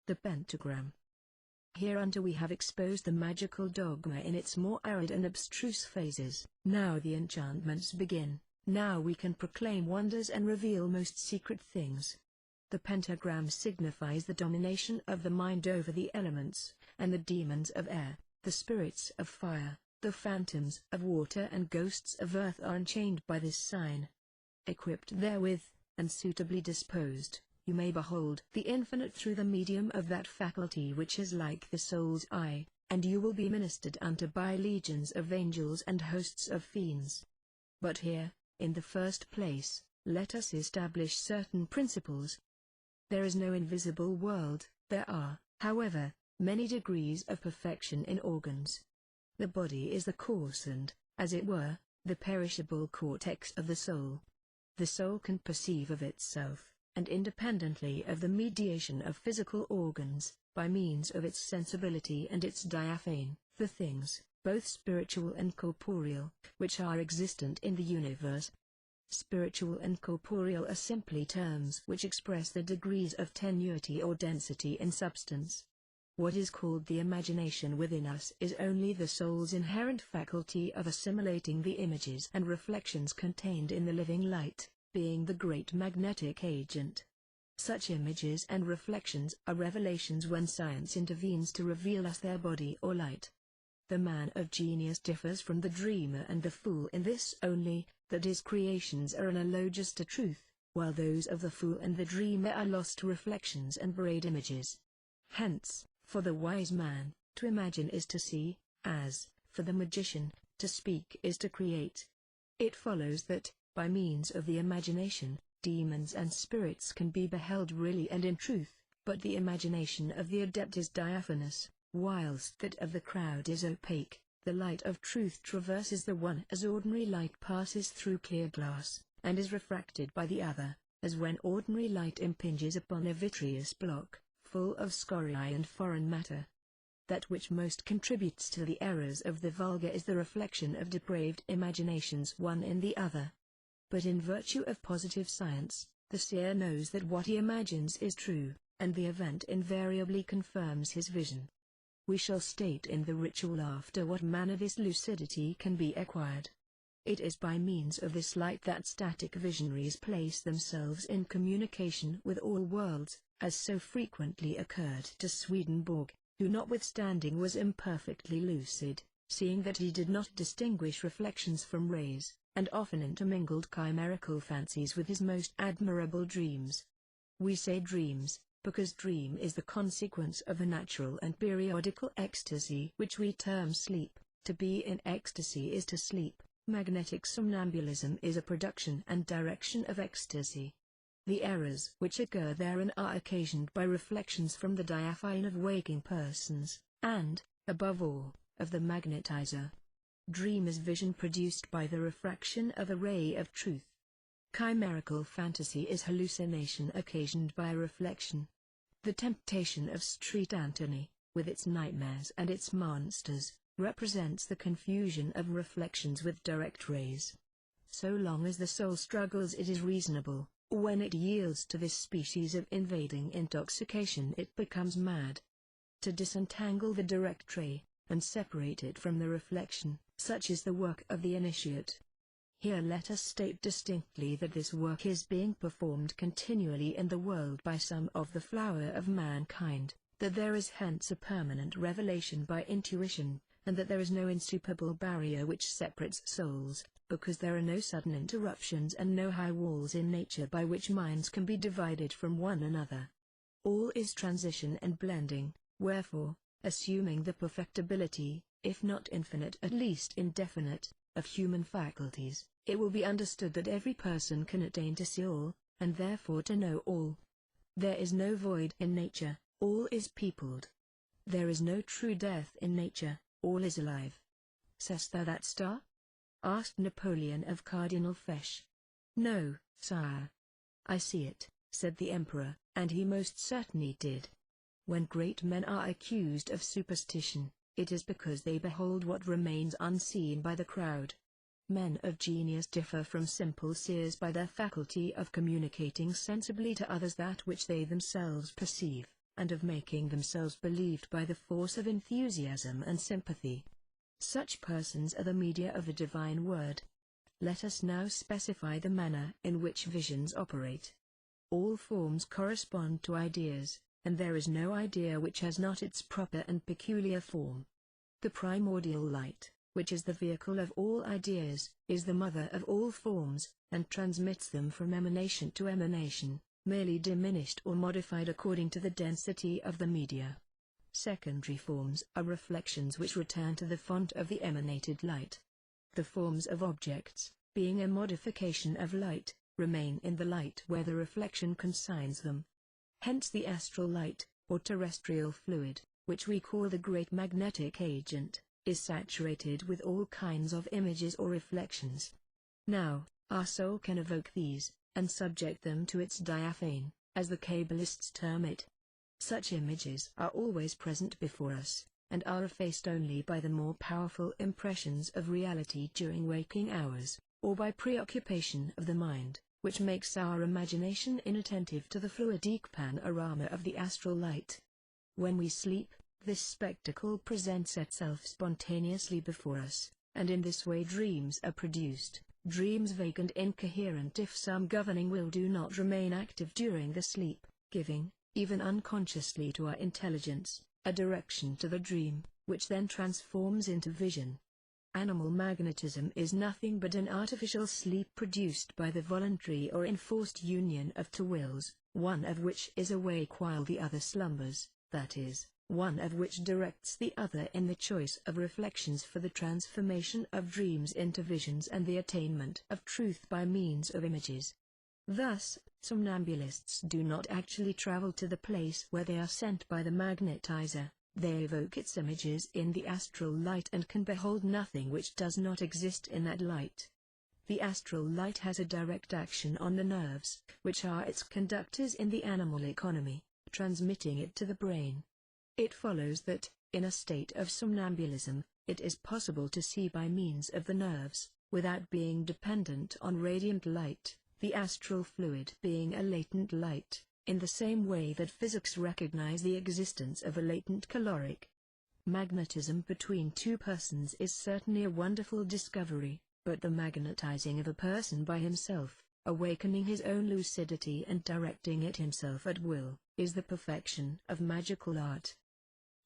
The pentagram. Hereunto we have exposed the magical dogma in its more arid and abstruse phases. Now the enchantments begin, now we can proclaim wonders and reveal most secret things. The pentagram signifies the domination of the mind over the elements, and the demons of air, the spirits of fire, the phantoms of water and ghosts of earth are enchained by this sign. Equipped therewith, and suitably disposed, you may behold the infinite through the medium of that faculty which is like the soul's eye, and you will be ministered unto by legions of angels and hosts of fiends. But here, in the first place, let us establish certain principles. There is no invisible world, there are, however, many degrees of perfection in organs. The body is the coarse and, as it were, the perishable cortex of the soul. The soul can perceive of itself, and independently of the mediation of physical organs, by means of its sensibility and its diaphane, the things, both spiritual and corporeal, which are existent in the universe. Spiritual and corporeal are simply terms which express the degrees of tenuity or density in substance. What is called the imagination within us is only the soul's inherent faculty of assimilating the images and reflections contained in the living light, being the great magnetic agent. Such images and reflections are revelations when science intervenes to reveal us their body or light. The man of genius differs from the dreamer and the fool in this only, that his creations are analogous to truth, while those of the fool and the dreamer are lost to reflections and buried images. Hence, for the wise man, to imagine is to see, as, for the magician, to speak is to create. It follows that, by means of the imagination, demons and spirits can be beheld really and in truth, but the imagination of the adept is diaphanous, whilst that of the crowd is opaque. The light of truth traverses the one as ordinary light passes through clear glass, and is refracted by the other, as when ordinary light impinges upon a vitreous block, full of scoriae and foreign matter. That which most contributes to the errors of the vulgar is the reflection of depraved imaginations one in the other. But in virtue of positive science, the seer knows that what he imagines is true, and the event invariably confirms his vision. We shall state in the ritual after what manner this lucidity can be acquired. It is by means of this light that static visionaries place themselves in communication with all worlds, as so frequently occurred to Swedenborg, who notwithstanding was imperfectly lucid, seeing that he did not distinguish reflections from rays, and often intermingled chimerical fancies with his most admirable dreams. We say dreams, because dream is the consequence of a natural and periodical ecstasy which we term sleep. To be in ecstasy is to sleep. Magnetic somnambulism is a production and direction of ecstasy. The errors which occur therein are occasioned by reflections from the diaphane of waking persons, and, above all, of the magnetizer. Dream is vision produced by the refraction of a ray of truth. Chimerical fantasy is hallucination occasioned by a reflection. The temptation of Street Antony, with its nightmares and its monsters, represents the confusion of reflections with direct rays. So long as the soul struggles it is reasonable. When it yields to this species of invading intoxication it becomes mad. To disentangle the direct ray, and separate it from the reflection, such is the work of the initiate. Here let us state distinctly that this work is being performed continually in the world by some of the flower of mankind, that there is hence a permanent revelation by intuition, and that there is no insuperable barrier which separates souls, because there are no sudden interruptions and no high walls in nature by which minds can be divided from one another. All is transition and blending, wherefore, assuming the perfectibility, if not infinite at least indefinite, of human faculties, it will be understood that every person can attain to see all, and therefore to know all. There is no void in nature, all is peopled. There is no true death in nature, all is alive. Seest thou that star? Asked Napoleon of Cardinal Fesch. No, sire. I see it, said the emperor, and he most certainly did. When great men are accused of superstition, it is because they behold what remains unseen by the crowd. Men of genius differ from simple seers by their faculty of communicating sensibly to others that which they themselves perceive, and of making themselves believed by the force of enthusiasm and sympathy. Such persons are the media of the divine word. Let us now specify the manner in which visions operate. All forms correspond to ideas, and there is no idea which has not its proper and peculiar form. The primordial light, which is the vehicle of all ideas, is the mother of all forms, and transmits them from emanation to emanation, merely diminished or modified according to the density of the media. Secondary forms are reflections which return to the font of the emanated light. The forms of objects, being a modification of light, remain in the light where the reflection consigns them. Hence the astral light, or terrestrial fluid, which we call the great magnetic agent, is saturated with all kinds of images or reflections. Now, our soul can evoke these, and subject them to its diaphane, as the Kabbalists term it. Such images are always present before us, and are effaced only by the more powerful impressions of reality during waking hours, or by preoccupation of the mind, which makes our imagination inattentive to the fluidic panorama of the astral light. When we sleep, this spectacle presents itself spontaneously before us, and in this way dreams are produced, dreams vague and incoherent if some governing will do not remain active during the sleep, giving, even unconsciously to our intelligence, a direction to the dream, which then transforms into vision. Animal magnetism is nothing but an artificial sleep produced by the voluntary or enforced union of two wills, one of which is awake while the other slumbers, that is, one of which directs the other in the choice of reflections for the transformation of dreams into visions and the attainment of truth by means of images. Thus, somnambulists do not actually travel to the place where they are sent by the magnetizer. They evoke its images in the astral light and can behold nothing which does not exist in that light. The astral light has a direct action on the nerves, which are its conductors in the animal economy, transmitting it to the brain. It follows that, in a state of somnambulism, it is possible to see by means of the nerves, without being dependent on radiant light, the astral fluid being a latent light, in the same way that physics recognize the existence of a latent caloric. Magnetism between two persons is certainly a wonderful discovery, but the magnetizing of a person by himself, awakening his own lucidity and directing it himself at will, is the perfection of magical art.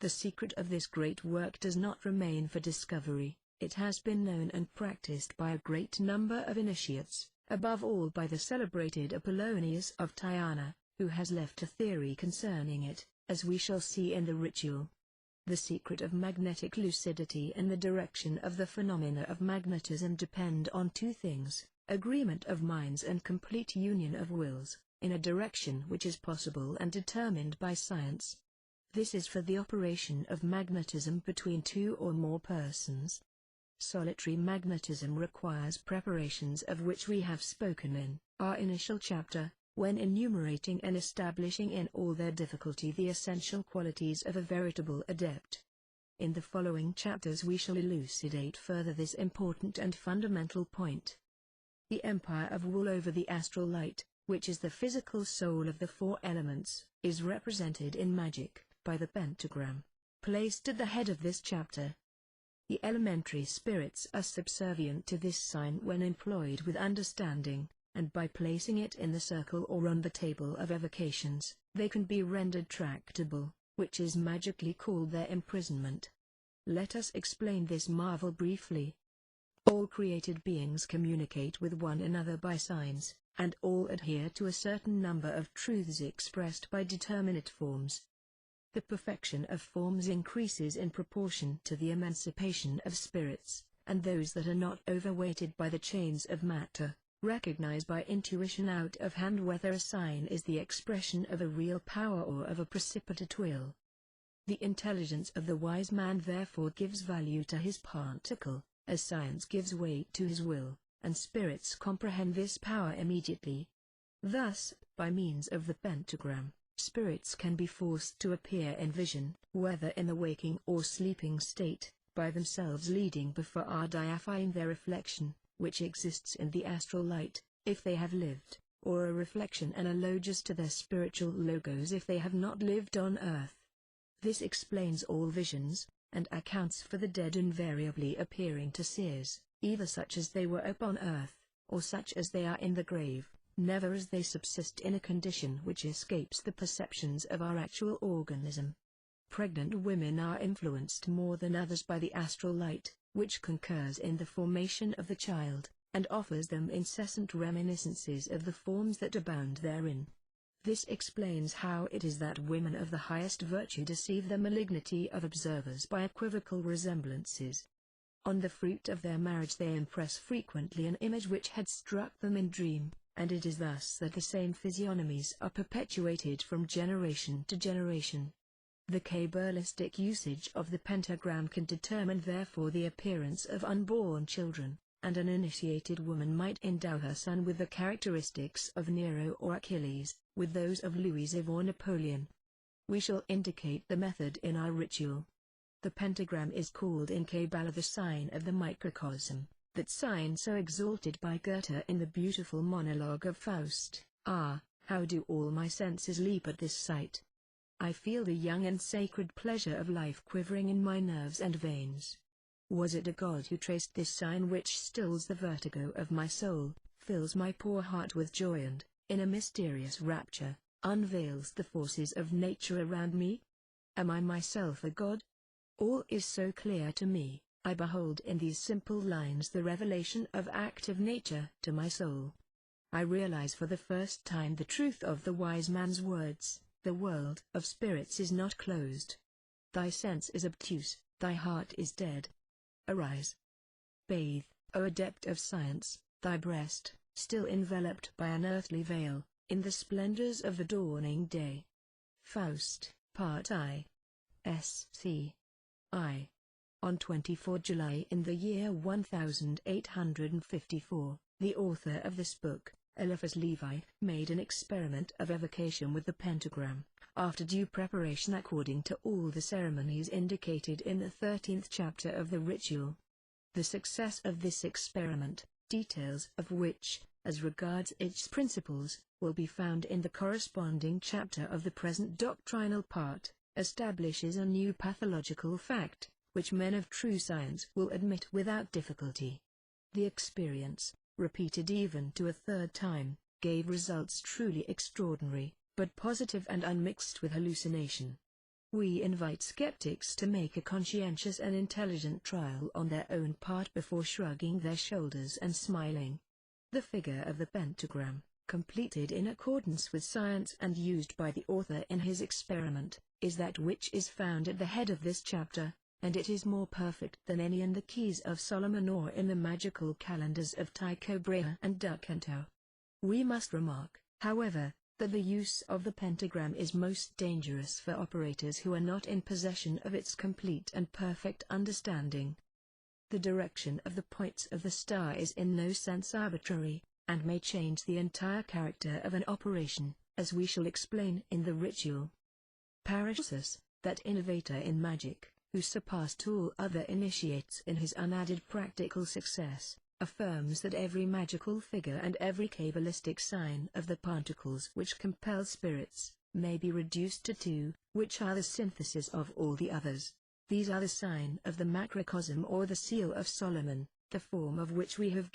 The secret of this great work does not remain for discovery. It has been known and practiced by a great number of initiates, above all by the celebrated Apollonius of Tyana, who has left a theory concerning it, as we shall see in the ritual. The secret of magnetic lucidity and the direction of the phenomena of magnetism depend on two things: agreement of minds and complete union of wills, in a direction which is possible and determined by science. This is for the operation of magnetism between two or more persons. Solitary magnetism requires preparations of which we have spoken in our initial chapter, when enumerating and establishing in all their difficulty the essential qualities of a veritable adept. In the following chapters we shall elucidate further this important and fundamental point. The empire of wool over the astral light, which is the physical soul of the four elements, is represented in magic by the pentagram, placed at the head of this chapter. The elementary spirits are subservient to this sign when employed with understanding, and by placing it in the circle or on the table of evocations, they can be rendered tractable, which is magically called their imprisonment. Let us explain this marvel briefly. All created beings communicate with one another by signs, and all adhere to a certain number of truths expressed by determinate forms. The perfection of forms increases in proportion to the emancipation of spirits, and those that are not overweighted by the chains of matter recognize by intuition out of hand whether a sign is the expression of a real power or of a precipitate will. The intelligence of the wise man therefore gives value to his particle, as science gives weight to his will, and spirits comprehend this power immediately. Thus, by means of the pentagram, spirits can be forced to appear in vision, whether in the waking or sleeping state, by themselves leading before our diaphane their reflection, which exists in the astral light, if they have lived, or a reflection analogous to their spiritual logos if they have not lived on earth. This explains all visions, and accounts for the dead invariably appearing to seers, either such as they were upon earth, or such as they are in the grave, never as they subsist in a condition which escapes the perceptions of our actual organism. Pregnant women are influenced more than others by the astral light, which concurs in the formation of the child, and offers them incessant reminiscences of the forms that abound therein. This explains how it is that women of the highest virtue deceive the malignity of observers by equivocal resemblances. On the fruit of their marriage they impress frequently an image which had struck them in dream, and it is thus that the same physiognomies are perpetuated from generation to generation. The Kabbalistic usage of the pentagram can determine therefore the appearance of unborn children, and an initiated woman might endow her son with the characteristics of Nero or Achilles, with those of Louis or Napoleon. We shall indicate the method in our ritual. The pentagram is called in Kabbalah the sign of the microcosm, that sign so exalted by Goethe in the beautiful monologue of Faust. Ah, how do all my senses leap at this sight! I feel the young and sacred pleasure of life quivering in my nerves and veins. Was it a god who traced this sign which stills the vertigo of my soul, fills my poor heart with joy and, in a mysterious rapture, unveils the forces of nature around me? Am I myself a god? All is so clear to me, I behold in these simple lines the revelation of active nature to my soul. I realize for the first time the truth of the wise man's words, the world of spirits is not closed. Thy sense is obtuse, thy heart is dead. Arise. Bathe, O adept of science, thy breast, still enveloped by an earthly veil, in the splendors of the dawning day. Faust, Part I. S.C. I. On 24 July in the year 1854, the author of this book, Eliphas Levi, made an experiment of evocation with the pentagram, after due preparation according to all the ceremonies indicated in the 13th chapter of the ritual. The success of this experiment, details of which, as regards its principles, will be found in the corresponding chapter of the present doctrinal part, establishes a new pathological fact, which men of true science will admit without difficulty. The experience, repeated even to a third time, gave results truly extraordinary, but positive and unmixed with hallucination. We invite skeptics to make a conscientious and intelligent trial on their own part before shrugging their shoulders and smiling. The figure of the pentagram, completed in accordance with science and used by the author in his experiment, is that which is found at the head of this chapter, and it is more perfect than any in the keys of Solomon or in the magical calendars of Tycho Brahe and Ducanto. We must remark, however, that the use of the pentagram is most dangerous for operators who are not in possession of its complete and perfect understanding. The direction of the points of the star is in no sense arbitrary, and may change the entire character of an operation, as we shall explain in the ritual. Paracelsus, that innovator in magic, who surpassed all other initiates in his unadded practical success, affirms that every magical figure and every Kabbalistic sign of the particles which compel spirits, may be reduced to two, which are the synthesis of all the others. These are the sign of the macrocosm or the seal of Solomon, the form of which we have